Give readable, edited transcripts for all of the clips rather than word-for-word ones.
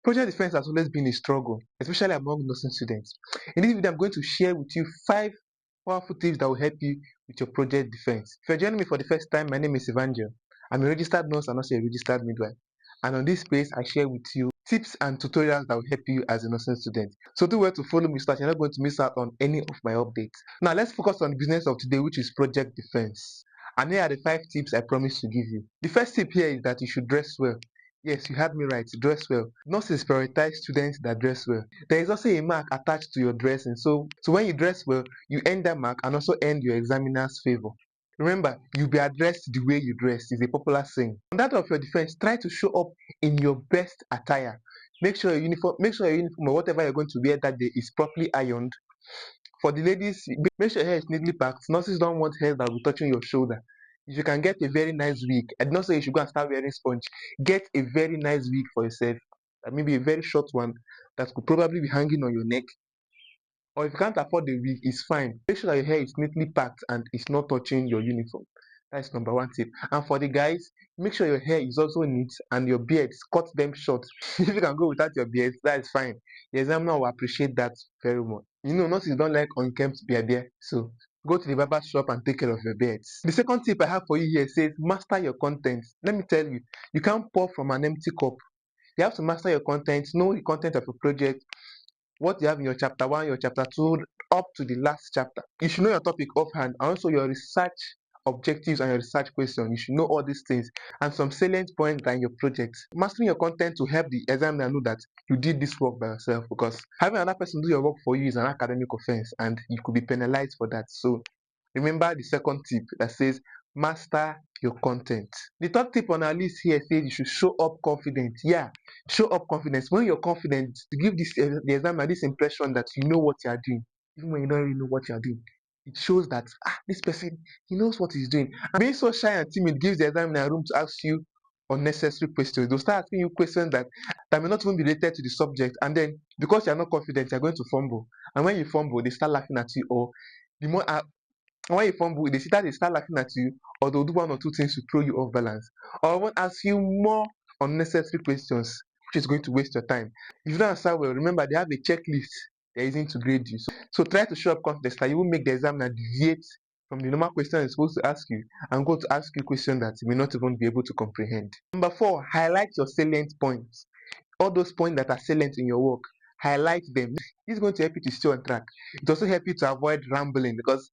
Project defense has always been a struggle, especially among nursing students. In this video, I'm going to share with you 5 powerful tips that will help you with your project defense. If you're joining me for the first time, my name is Evangel. I'm a registered nurse and also a registered midwife. And on this space, I share with you tips and tutorials that will help you as a nursing student. So do well to follow me so that you're not going to miss out on any of my updates. Now, let's focus on the business of today, which is project defense. And here are the 5 tips I promise to give you. The first tip here is that you should dress well. Yes, you heard me right, dress well. Nurses prioritize students that dress well. There is also a mark attached to your dressing. So when you dress well, you earn that mark and also earn your examiner's favor. Remember, you'll be addressed the way you dress is a popular saying. On that of your defense, try to show up in your best attire. Make sure your uniform or whatever you're going to wear that day is properly ironed. For the ladies, make sure your hair is neatly packed. Nurses don't want hair that will be touching your shoulder. If you can get a very nice wig, I did not say you should go and start wearing sponge. Get a very nice wig for yourself. Maybe a very short one that could probably be hanging on your neck. Or if you can't afford the wig, it's fine. Make sure that your hair is neatly packed and it's not touching your uniform. That's number 1 tip. And for the guys, make sure your hair is also neat and your beards, cut them short. If you can go without your beards, that is fine. The examiner will appreciate that very much. You know, nurses don't like unkempt beard, so go to the barber shop and take care of your beards. The second tip I have for you here says master your content. Let me tell you, you can't pour from an empty cup. You have to master your content, know the content of your project, what you have in your chapter 1, your chapter 2, up to the last chapter. You should know your topic offhand and also your research objectives and your research question. You should know all these things and some salient points in your project. Mastering your content to help the examiner know that you did this work by yourself, because having another person do your work for you is an academic offense and you could be penalized for that. So remember the second tip that says master your content. The third tip on our list here says you should show up confident. Yeah, show up confidence. When you're confident, to give the examiner this impression that you know what you are doing, even when you don't really know what you are doing. It shows that this person, he knows what he's doing. And being so shy and timid gives the examiner room to ask you unnecessary questions. They'll start asking you questions that may not even be related to the subject, and then because you're not confident, you're going to fumble. And when you fumble, they start laughing at you, or the more when you fumble, they start laughing at you, or they'll do 1 or 2 things to throw you off balance, or even ask you more unnecessary questions, which is going to waste your time. If you don't answer well, remember they have a checklist they're using to grade you. So try to show up confident that you won't make the examiner deviate from the normal question he's supposed to ask you and go to ask you questions that you may not even be able to comprehend. Number 4, highlight your salient points. All those points that are salient in your work, highlight them. This is going to help you to stay on track. It also helps you to avoid rambling, because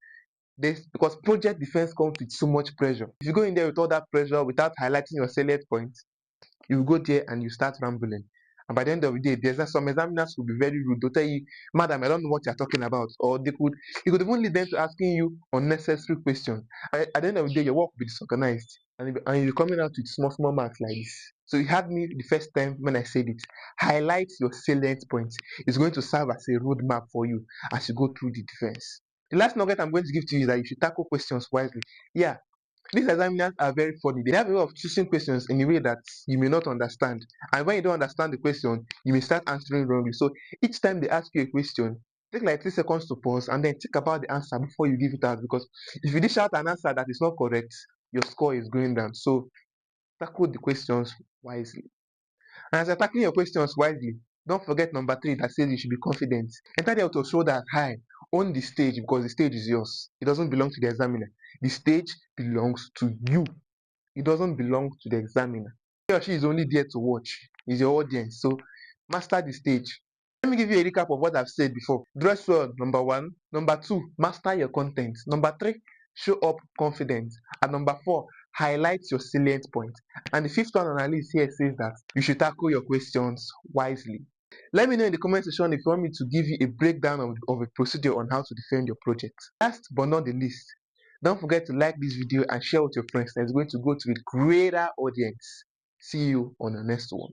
project defense comes with so much pressure. If you go in there with all that pressure without highlighting your salient points, you go there and you start rambling. And by the end of the day, some examiners will be very rude. They'll tell you, madam, I don't know what you're talking about. Or you could even lead them to asking you unnecessary questions. At the end of the day, your work will be disorganized. And you're coming out with small marks like this. So you had me the first time when I said it. Highlight your salient points. It's going to serve as a roadmap for you as you go through the defense. The last nugget I'm going to give to you is that you should tackle questions wisely. Yeah, these examiners are very funny. They have a way of choosing questions in a way that you may not understand. And when you don't understand the question, you may start answering wrongly. So each time they ask you a question, take like 3 seconds to pause and then think about the answer before you give it out. Because if you dish out an answer that is not correct, your score is going down. So tackle the questions wisely. And as you're tackling your questions wisely, don't forget number 3 that says you should be confident. Enter there with your shoulder high. Own the stage, because the stage is yours. It doesn't belong to the examiner. The stage belongs to you. It doesn't belong to the examiner. He or she is only there to watch. Is your audience. So master the stage. Let me give you a recap of what I've said before. Dress well, number 1. Number 2, master your content. Number 3, show up confident. And number 4, highlight your salient point. And the 5th one on our list here says that you should tackle your questions wisely. Let me know in the comment section if you want me to give you a breakdown of a procedure on how to defend your project. Last but not the least, don't forget to like this video and share with your friends. It's going to go to a greater audience. See you on the next one.